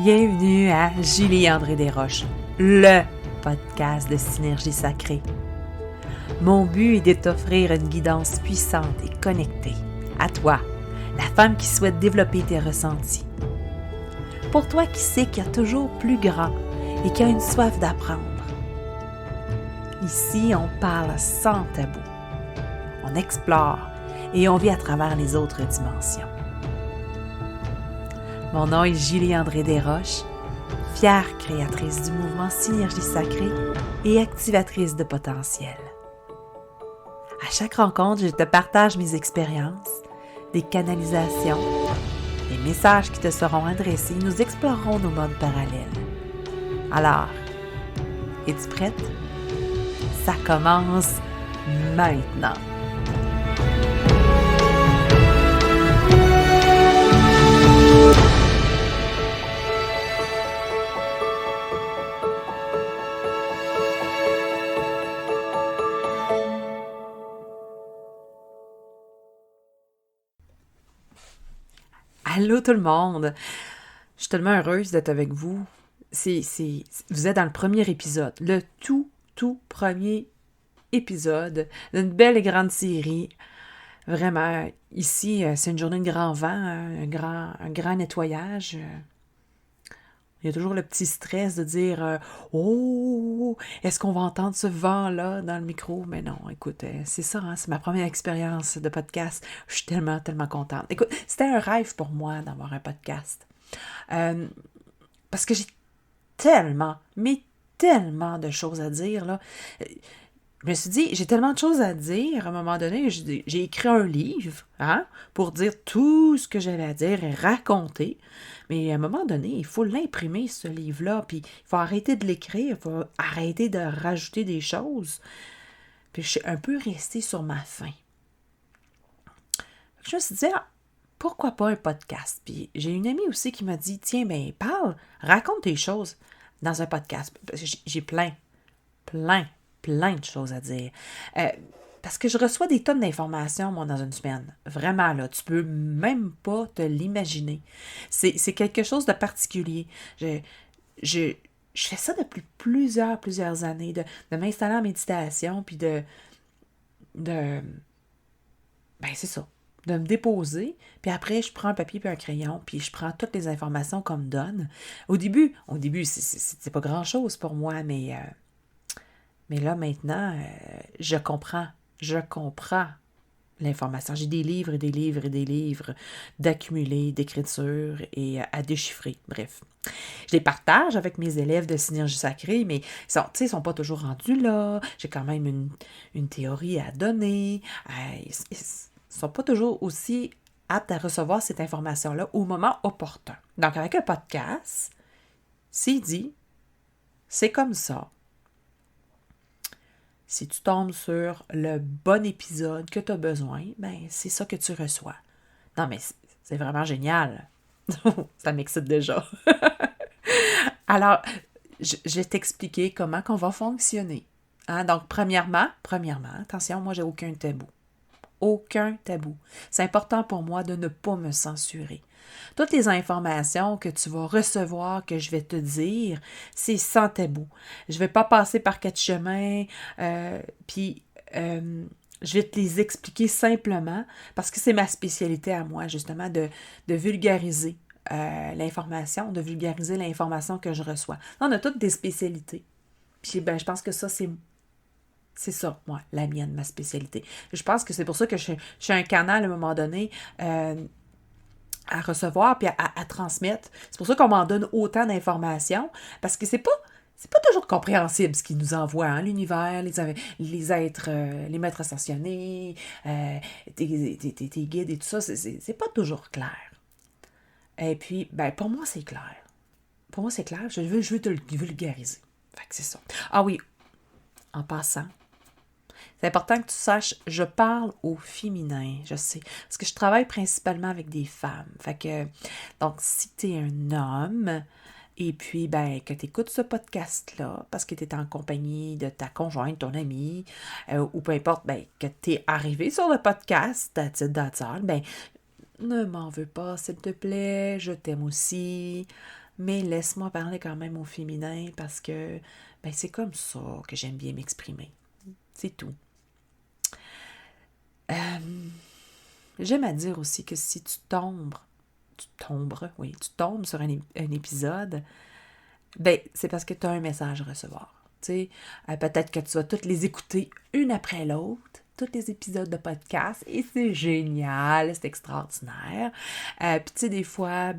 Bienvenue à Julie-André Desroches, le podcast de Synergie Sacrée. Mon but est de t'offrir une guidance puissante et connectée à toi, la femme qui souhaite développer tes ressentis. Pour toi qui sais qu'il y a toujours plus grand et qui a une soif d'apprendre. Ici, on parle sans tabou. On explore et on vit à travers les autres dimensions. Mon nom est Julie-André Desroches, fière créatrice du mouvement Synergie Sacrée et activatrice de potentiel. À chaque rencontre, je te partage mes expériences, des canalisations, des messages qui te seront adressés. Nous explorerons nos modes parallèles. Alors, es-tu prête? Ça commence maintenant! Allô tout le monde! Je suis tellement heureuse d'être avec vous. Vous êtes dans le premier épisode, le tout premier épisode d'une belle et grande série. Vraiment, ici, c'est une journée de grand vent, un grand nettoyage. Il y a toujours le petit stress de dire Oh, est-ce qu'on va entendre ce vent-là dans le micro? Mais non, écoute, c'est ça, hein, c'est ma première expérience de podcast. Je suis tellement contente. Écoute, c'était un rêve pour moi d'avoir un podcast. Parce que j'ai tellement de choses à dire, là. Je me suis dit, j'ai tellement de choses à dire. À un moment donné, j'ai écrit un livre, hein, pour dire tout ce que j'avais à dire et raconter. Mais à un moment donné, il faut l'imprimer, ce livre-là. Puis il faut arrêter de l'écrire, il faut arrêter de rajouter des choses. Puis je suis un peu restée sur ma faim. Je me suis dit, pourquoi pas un podcast? Puis j'ai une amie aussi qui m'a dit, tiens, ben parle, raconte tes choses dans un podcast. J'ai plein de choses à dire. Parce que je reçois des tonnes d'informations, moi, dans une semaine. Vraiment, là, tu peux même pas te l'imaginer. C'est quelque chose de particulier. Je fais ça depuis plusieurs années, de m'installer en méditation, puis ben, c'est ça, de me déposer, puis après, je prends un papier puis un crayon, puis je prends toutes les informations qu'on me donne. Au début, c'est pas grand-chose pour moi, mais là, maintenant, je comprends l'information. J'ai des livres d'accumuler, d'écriture et à déchiffrer. Bref. Je les partage avec mes élèves de Synergie Sacrée, mais ils sont pas toujours rendus là. J'ai quand même une théorie à donner. Ils sont pas toujours aussi aptes à recevoir cette information-là au moment opportun. Donc, avec un podcast, c'est dit, c'est comme ça. Si tu tombes sur le bon épisode que tu as besoin, ben c'est ça que tu reçois. Non, mais c'est vraiment génial. Ça m'excite déjà. Alors, je vais t'expliquer comment qu'on va fonctionner. Hein? Donc, premièrement, attention, moi, j'ai aucun tabou. Aucun tabou. C'est important pour moi de ne pas me censurer. Toutes les informations que tu vas recevoir, que je vais te dire, c'est sans tabou. Je ne vais pas passer par quatre chemins, puis je vais te les expliquer simplement parce que c'est ma spécialité à moi, justement, de vulgariser l'information, de vulgariser l'information que je reçois. On a toutes des spécialités. Puis ben, je pense que ça, c'est ça, moi, la mienne, ma spécialité. Je pense que c'est pour ça que je suis un canal à un moment donné à recevoir puis à transmettre. C'est pour ça qu'on m'en donne autant d'informations, parce que c'est pas toujours compréhensible ce qu'ils nous envoient, hein, l'univers, les êtres, les maîtres ascensionnés, tes guides et tout ça, c'est pas toujours clair. Et puis, ben pour moi, c'est clair. Pour moi, c'est clair. Je veux te le vulgariser. Fait que c'est ça. Ah oui, en passant, c'est important que tu saches, je parle au féminin, je sais, parce que je travaille principalement avec des femmes. Fait que, donc, si tu es un homme, et puis, ben, que tu écoutes ce podcast-là, parce que tu es en compagnie de ta conjointe, ton ami, ou peu importe, ben, que tu es arrivé sur le podcast, ben, ne m'en veux pas, s'il te plaît, je t'aime aussi. mais laisse-moi parler quand même au féminin parce que ben, c'est comme ça que j'aime bien m'exprimer. C'est tout. J'aime à dire aussi que si tu tombes sur un épisode, ben c'est parce que tu as un message à recevoir. Tu sais, peut-être que tu vas toutes les écouter une après l'autre, tous les épisodes de podcast, et c'est génial, c'est extraordinaire. Puis tu sais, des fois,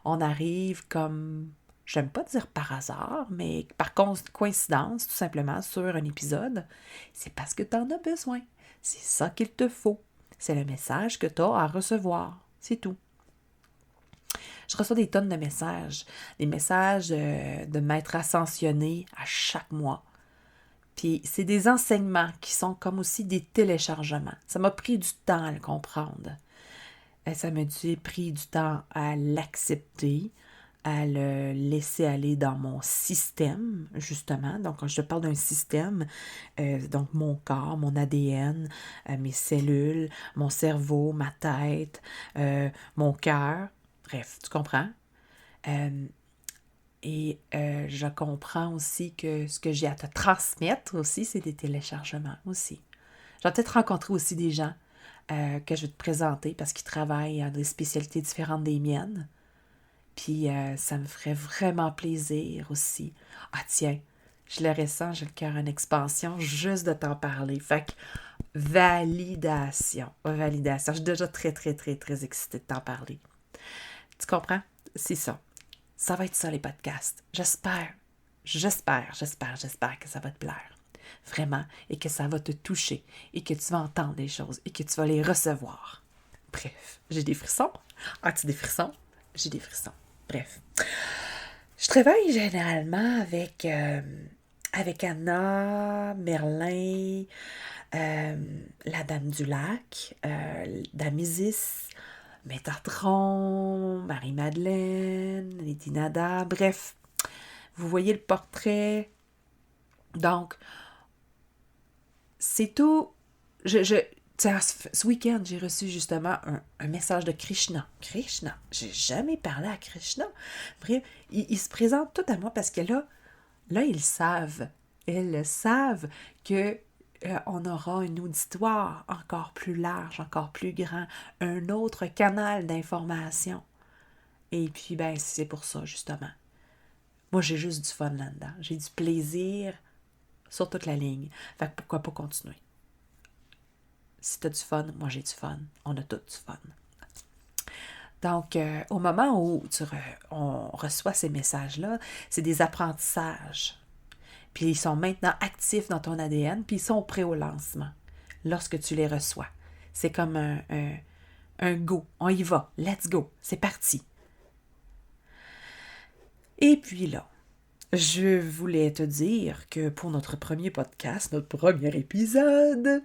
on arrive comme, j'aime pas dire par hasard, mais par coïncidence, tout simplement, sur un épisode. C'est parce que tu en as besoin. C'est ça qu'il te faut. C'est le message que tu as à recevoir. C'est tout. Je reçois des tonnes de messages. Des messages de maîtres ascensionnés à chaque mois. Puis c'est des enseignements qui sont comme aussi des téléchargements. Ça m'a pris du temps à le comprendre. Ça m'a pris du temps à l'accepter, à le laisser aller dans mon système, justement. Donc, quand je te parle d'un système, donc mon corps, mon ADN, mes cellules, mon cerveau, ma tête, mon cœur, bref, tu comprends? Et je comprends aussi que ce que j'ai à te transmettre aussi, c'est des téléchargements aussi. Je vais peut-être rencontrer aussi des gens que je vais te présenter parce qu'ils travaillent à des spécialités différentes des miennes. Puis ça me ferait vraiment plaisir aussi. Ah tiens, je le ressens, j'ai le cœur en expansion juste de t'en parler. Fait que validation. Je suis déjà très, très, très, très excitée de t'en parler. Tu comprends? C'est ça. Ça va être ça, les podcasts. J'espère que ça va te plaire. Vraiment. Et que ça va te toucher. Et que tu vas entendre des choses. Et que tu vas les recevoir. Bref. J'ai des frissons. As-tu des frissons? J'ai des frissons. Bref. Je travaille généralement avec Anna, Merlin, la Dame du Lac, Dame Isis, Métatron, Marie-Madeleine, Lady Nada, bref, vous voyez le portrait. Donc, c'est tout. Ce week-end, j'ai reçu justement un message de Krishna. Krishna, j'ai jamais parlé à Krishna. Bref, il se présente tout à moi parce que là, ils savent que on aura un auditoire encore plus large, encore plus grand, un autre canal d'information. Et puis, ben, c'est pour ça, justement. Moi, j'ai juste du fun là-dedans. J'ai du plaisir sur toute la ligne. Fait que pourquoi pas continuer? Si t'as du fun, moi j'ai du fun. On a tous du fun. Donc, au moment où on reçoit ces messages-là, c'est des apprentissages. Puis ils sont maintenant actifs dans ton ADN, puis ils sont prêts au lancement lorsque tu les reçois. C'est comme un go. On y va. Let's go. C'est parti. Et puis là, je voulais te dire que pour notre premier podcast, notre premier épisode,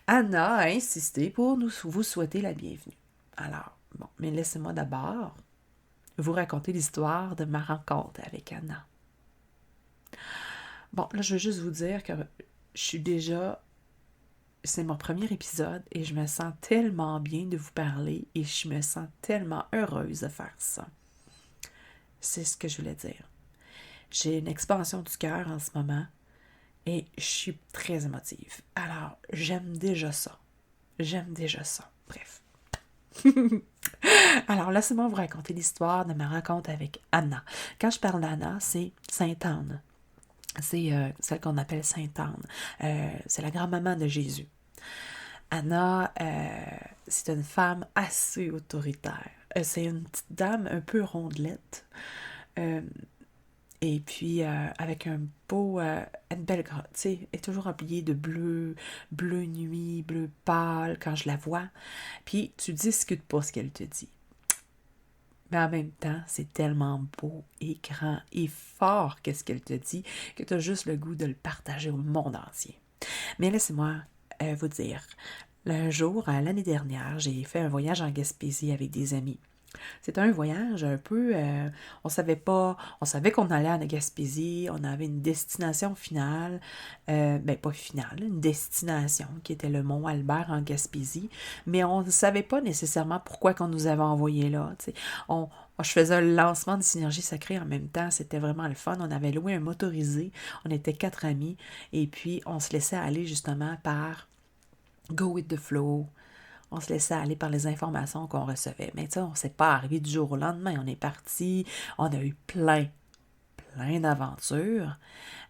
Anna a insisté pour vous souhaiter la bienvenue. Alors, bon, mais laissez-moi d'abord vous raconter l'histoire de ma rencontre avec Anna. Bon, là, je veux juste vous dire que c'est mon premier épisode et je me sens tellement bien de vous parler et je me sens tellement heureuse de faire ça. C'est ce que je voulais dire. J'ai une expansion du cœur en ce moment et je suis très émotive. Alors, j'aime déjà ça. Bref. Alors, laissez-moi vous raconter l'histoire de ma rencontre avec Anna. Quand je parle d'Anna, c'est Sainte-Anne. C'est celle qu'on appelle Sainte-Anne. C'est la grand-maman de Jésus. Anna, c'est une femme assez autoritaire. C'est une petite dame un peu rondelette. Et puis, avec une belle, tu sais, elle est toujours habillée de bleu nuit, bleu pâle quand je la vois. Puis, tu discutes pas ce qu'elle te dit. Mais en même temps, c'est tellement beau et grand et fort qu'est-ce qu'elle te dit que tu as juste le goût de le partager au monde entier. Mais laissez-moi vous dire, un jour, l'année dernière, j'ai fait un voyage en Gaspésie avec des amis. C'était un voyage un peu, on savait pas, on savait qu'on allait en Gaspésie, on avait une destination finale, ben pas finale, une destination qui était le Mont Albert en Gaspésie, mais on ne savait pas nécessairement pourquoi qu'on nous avait envoyés là, tu sais. Je faisais un lancement de Synergie Sacrée en même temps, c'était vraiment le fun. On avait loué un motorisé, on était 4 amis, et puis on se laissait aller justement par Go with the flow. On se laissait aller par les informations qu'on recevait. Mais tu sais, on ne s'est pas arrivé du jour au lendemain. On est parti, on a eu plein d'aventures.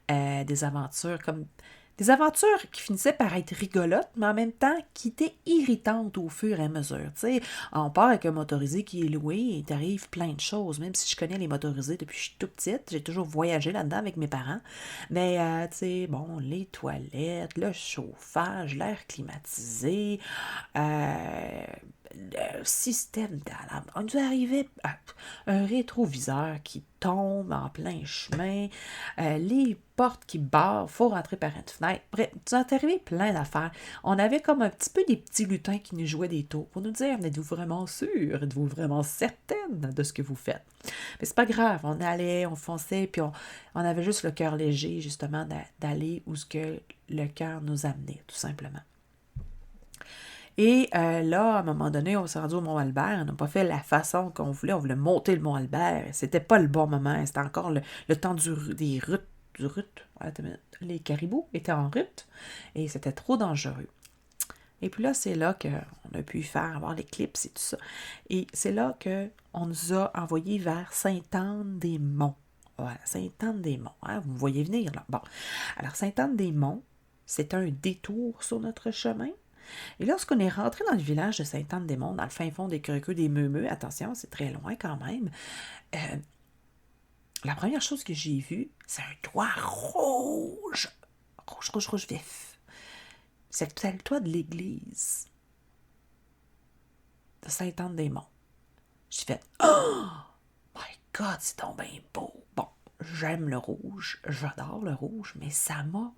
Des aventures comme... Des aventures qui finissaient par être rigolotes, mais en même temps qui étaient irritantes au fur et à mesure. Tu sais, on part avec un motorisé qui est loué et il t'arrive plein de choses. Même si je connais les motorisés depuis que je suis toute petite, j'ai toujours voyagé là-dedans avec mes parents. Mais, tu sais, bon, les toilettes, le chauffage, l'air climatisé, le système d'alarme. On nous arrivait à un rétroviseur qui tombe en plein chemin, les portes qui barrent, il faut rentrer par une fenêtre. Bref, nous est arrivé plein d'affaires. On avait comme un petit peu des petits lutins qui nous jouaient des tours pour nous dire, êtes-vous vraiment sûr? Êtes-vous vraiment certaine de ce que vous faites? Mais c'est pas grave, on allait, on fonçait, puis on avait juste le cœur léger, justement, d'aller où ce que le cœur nous amenait, tout simplement. Et là, à un moment donné, on s'est rendu au Mont-Albert. On n'a pas fait la façon qu'on voulait. On voulait monter le Mont-Albert. C'était pas le bon moment. C'était encore le temps des routes. Les caribous étaient en route et c'était trop dangereux. Et puis là, c'est là qu'on a pu avoir l'éclipse et tout ça. Et c'est là qu'on nous a envoyés vers Sainte-Anne-des-Monts. Voilà, Sainte-Anne-des-Monts. Hein, vous me voyez venir, là. Bon. Alors, Sainte-Anne-des-Monts, c'est un détour sur notre chemin. Et lorsqu'on est rentré dans le village de Sainte-Anne-des-Monts, dans le fin fond des Creux des Meumeux, attention, c'est très loin quand même, la première chose que j'ai vue, c'est un toit rouge. Rouge vif. C'était le toit de l'église de Sainte-Anne-des-Monts. J'ai fait « Oh my God, c'est donc bien beau! » Bon, j'aime le rouge, j'adore le rouge, mais ça m'a...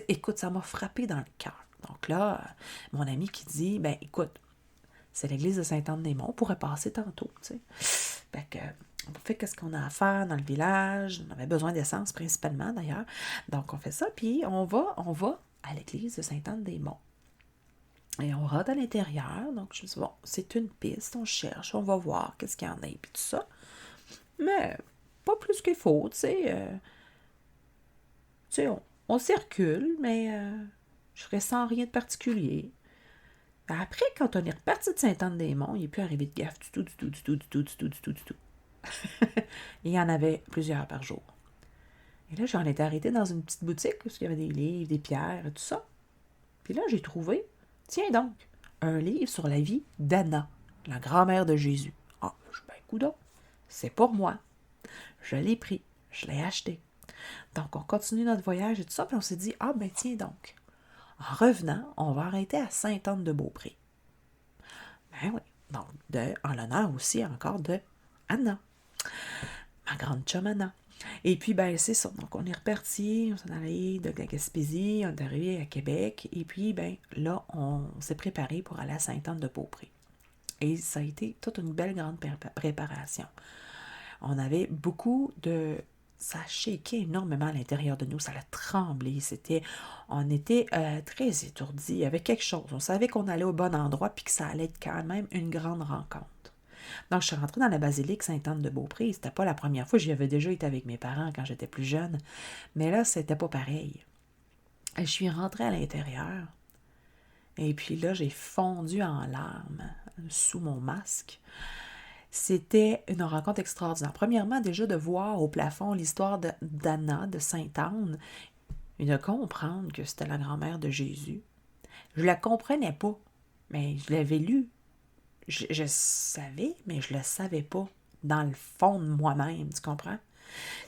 Écoute, ça m'a frappé dans le cœur. Donc là, mon ami qui dit, ben écoute, c'est l'église de Sainte-Anne-des-Monts, on pourrait passer tantôt, tu sais. Fait que, on fait qu'est-ce qu'on a à faire dans le village. On avait besoin d'essence principalement, d'ailleurs. Donc, on fait ça, puis on va à l'église de Sainte-Anne-des-Monts. Et on rentre à l'intérieur. Donc, je me dis, bon, c'est une piste, on cherche, on va voir qu'est-ce qu'il y en a, puis tout ça. Mais pas plus qu'il faut, tu sais, on circule, mais je serais sans rien de particulier. Après, quand on est reparti de Sainte-Anne-des-Monts, il n'est plus arrivé de gaffe du tout. Il y en avait plusieurs par jour. Et là, j'en étais arrêtée dans une petite boutique où il y avait des livres, des pierres et tout ça. Puis là, j'ai trouvé, tiens donc, un livre sur la vie d'Anna, la grand-mère de Jésus. Ah, je suis ben coudonc, c'est pour moi. Je l'ai pris, je l'ai acheté. Donc, on continue notre voyage et tout ça, puis on s'est dit, ah ben tiens donc, en revenant, on va arrêter à Sainte-Anne-de-Beaupré. Ben oui, donc, en l'honneur aussi encore de Anna, ma grande chum Anna. Et puis, ben, c'est ça. Donc, on est reparti, on s'est allé de la Gaspésie, on est arrivé à Québec, et puis, ben, là, on s'est préparé pour aller à Sainte-Anne-de-Beaupré. Et ça a été toute une belle grande préparation. On avait beaucoup de... Ça a shaké énormément à l'intérieur de nous, ça a tremblé, on était très étourdis, il y avait quelque chose. On savait qu'on allait au bon endroit puis que ça allait être quand même une grande rencontre. Donc, je suis rentrée dans la basilique Sainte-Anne-de-Beaupré. C'était pas la première fois, j'y avais déjà été avec mes parents quand j'étais plus jeune. Mais là, c'était pas pareil. Et je suis rentrée à l'intérieur. Et puis là, j'ai fondu en larmes sous mon masque. C'était une rencontre extraordinaire. Premièrement, déjà de voir au plafond l'histoire d'Anna, de Sainte-Anne, et de comprendre que c'était la grand-mère de Jésus. Je la comprenais pas, mais je l'avais lu. Je savais, mais je le savais pas dans le fond de moi-même, tu comprends?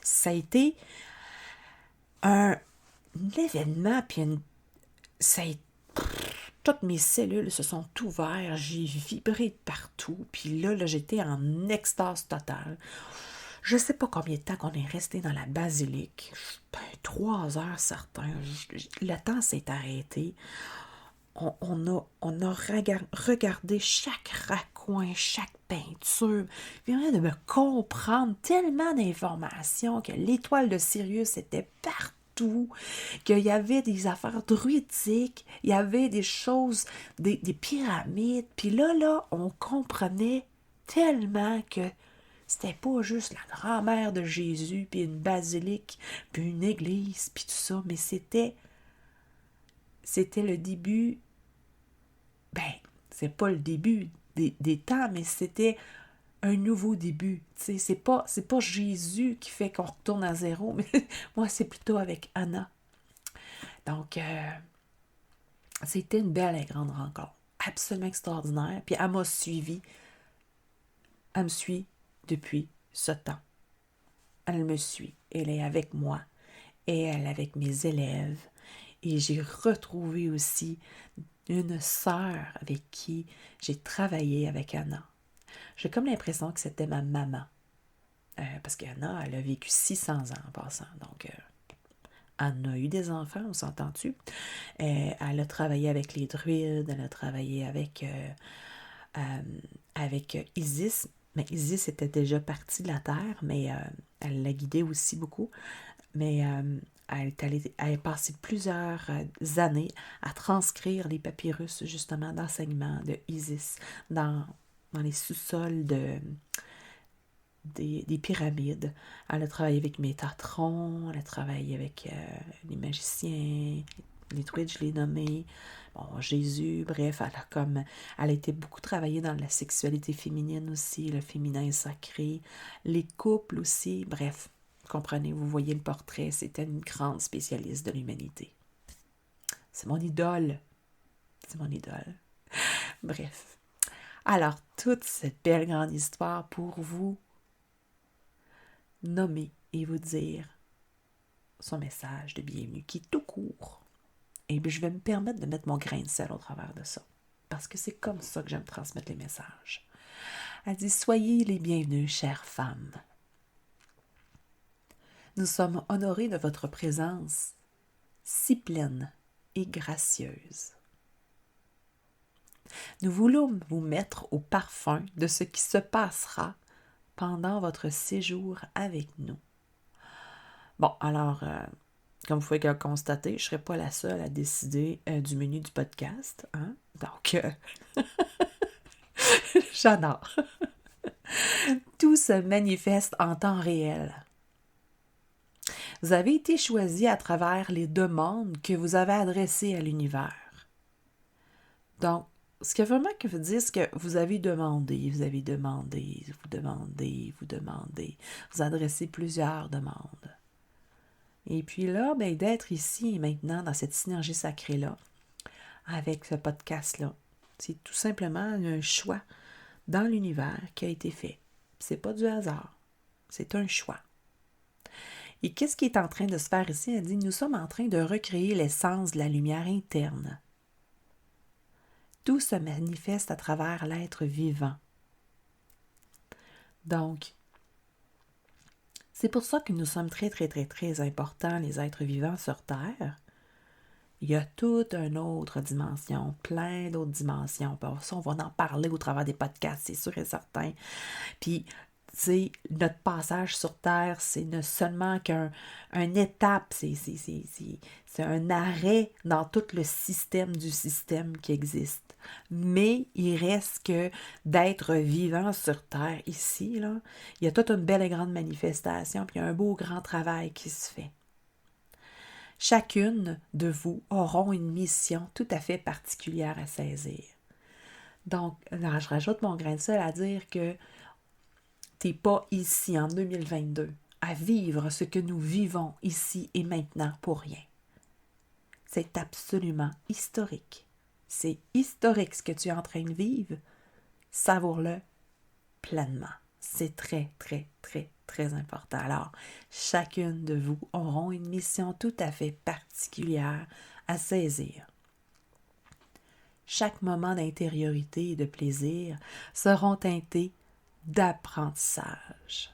Ça a été un événement, puis ça a été... Toutes mes cellules se sont ouvertes, j'ai vibré de partout, puis là, j'étais en extase totale. Je sais pas combien de temps qu'on est resté dans la basilique. 3 heures certains. Le temps s'est arrêté. On a regardé chaque raccourci coin, chaque peinture. Puis il vient de me comprendre tellement d'informations que l'étoile de Sirius était partout, qu'il y avait des affaires druidiques, il y avait des choses, des pyramides. Puis là, on comprenait tellement que c'était pas juste la grand-mère de Jésus, puis une basilique, puis une église, puis tout ça, mais c'était le début, ben, c'est pas le début des temps, mais c'était un nouveau début. Tu sais, c'est pas Jésus qui fait qu'on retourne à zéro, mais moi, c'est plutôt avec Anna. Donc, c'était une belle et grande rencontre. Absolument extraordinaire. Puis elle m'a suivi. Elle me suit depuis ce temps. Elle me suit. Elle est avec moi. Et elle est avec mes élèves. Et j'ai retrouvé aussi une sœur avec qui j'ai travaillé avec Anna. J'ai comme l'impression que c'était ma maman. Parce qu'Anna, elle a vécu 600 ans en passant. Donc, Anna a eu des enfants, on s'entend-tu? Elle a travaillé avec les druides, elle a travaillé avec Isis. Mais Isis était déjà partie de la Terre, mais elle l'a guidée aussi beaucoup. Mais elle est passée plusieurs années à transcrire les papyrus, justement, d'enseignement de Isis dans les sous-sols des pyramides. Elle a travaillé avec Métatron, elle a travaillé avec les magiciens, les druides, je l'ai nommé, bon, Jésus, bref, elle a été beaucoup travaillée dans la sexualité féminine aussi, le féminin sacré, les couples aussi, bref, comprenez, vous voyez le portrait, c'était une grande spécialiste de l'humanité. C'est mon idole. C'est mon idole. Bref. Alors, toute cette belle grande histoire pour vous nommer et vous dire son message de bienvenue qui est tout court. Et bien, je vais me permettre de mettre mon grain de sel au travers de ça. Parce que c'est comme ça que j'aime transmettre les messages. Elle dit, soyez les bienvenus, chères femmes. Nous sommes honorés de votre présence si pleine et gracieuse. Nous voulons vous mettre au parfum de ce qui se passera pendant votre séjour avec nous. Bon, alors, comme vous pouvez le constater, je ne serai pas la seule à décider du menu du podcast. Hein? Donc, j'adore. Tout se manifeste en temps réel. Vous avez été choisi à travers les demandes que vous avez adressées à l'univers. Donc, ce que vraiment que veut dire, c'est que vous avez demandé, vous adressez plusieurs demandes. Et puis là, ben, d'être ici et maintenant dans cette synergie sacrée-là, avec ce podcast-là, c'est tout simplement un choix dans l'univers qui a été fait. C'est pas du hasard, c'est un choix. Et qu'est-ce qui est en train de se faire ici? Elle dit, nous sommes en train de recréer l'essence de la lumière interne. Tout se manifeste à travers l'être vivant. Donc, c'est pour ça que nous sommes très, très, très, très importants, les êtres vivants sur Terre. Il y a toute une autre dimension, plein d'autres dimensions. Puis ça, on va en parler au travers des podcasts, c'est sûr et certain. Puis, tu sais, notre passage sur Terre, c'est ne seulement qu'une étape, c'est un arrêt dans tout le système du système qui existe. Mais il reste que d'être vivant sur Terre ici, là, il y a toute une belle et grande manifestation, puis il y a un beau grand travail qui se fait. Chacune de vous auront une mission tout à fait particulière à saisir. Donc, là, je rajoute mon grain de sel à dire que tu n'es pas ici en 2022 à vivre ce que nous vivons ici et maintenant pour rien. C'est absolument historique. C'est historique ce que tu es en train de vivre. Savoure-le pleinement. C'est très, très, très, très important. Alors, chacune de vous auront une mission tout à fait particulière à saisir. Chaque moment d'intériorité et de plaisir seront teintés d'apprentissage.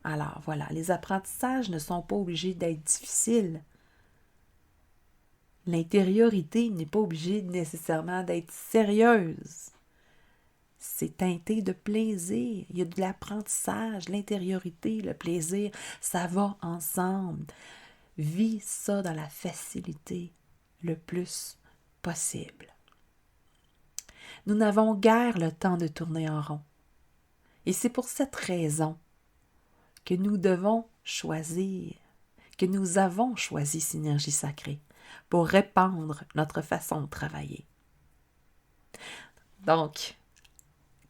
Alors, voilà, les apprentissages ne sont pas obligés d'être difficiles. L'intériorité n'est pas obligée nécessairement d'être sérieuse. c'est teinté de plaisir. Il y a de l'apprentissage, l'intériorité, le plaisir. Ça va ensemble. Vis ça dans la facilité le plus possible. Nous n'avons guère le temps de tourner en rond. Et c'est pour cette raison que nous devons choisir, que nous avons choisi Synergie Sacrée pour répandre notre façon de travailler. Donc,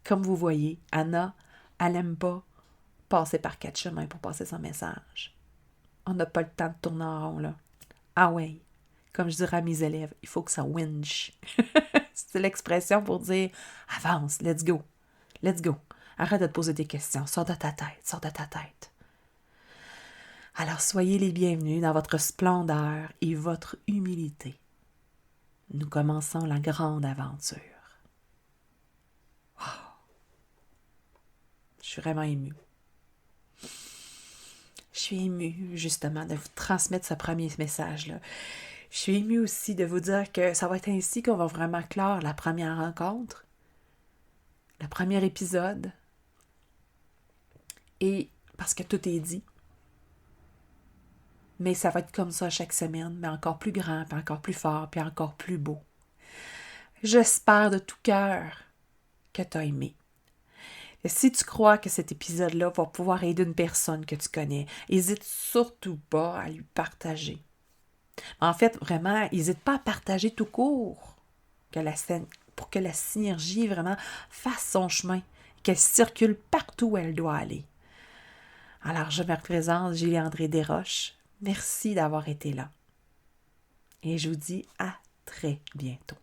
comme vous voyez, Anna, elle n'aime pas passer par 4 chemins pour passer son message. On n'a pas le temps de tourner en rond, là. Ah ouais, comme je dirais à mes élèves, il faut que ça winch. C'est l'expression pour dire « Avance, let's go, let's go. Arrête de te poser des questions, sors de ta tête, sors de ta tête. » Alors soyez les bienvenus dans votre splendeur et votre humilité. Nous commençons la grande aventure. Wow. Je suis vraiment émue. Je suis émue, justement, de vous transmettre ce premier message-là. Je suis émue aussi de vous dire que ça va être ainsi qu'on va vraiment clore la première rencontre, le premier épisode. Et parce que tout est dit. Mais ça va être comme ça chaque semaine, mais encore plus grand, puis encore plus fort, puis encore plus beau. J'espère de tout cœur que tu as aimé. Et si tu crois que cet épisode-là va pouvoir aider une personne que tu connais, n'hésite surtout pas à lui partager. En fait, vraiment, n'hésite pas à partager tout court pour que la synergie vraiment fasse son chemin, qu'elle circule partout où elle doit aller. Alors, je me représente, Julie-André Desroches. Merci d'avoir été là. Et je vous dis à très bientôt.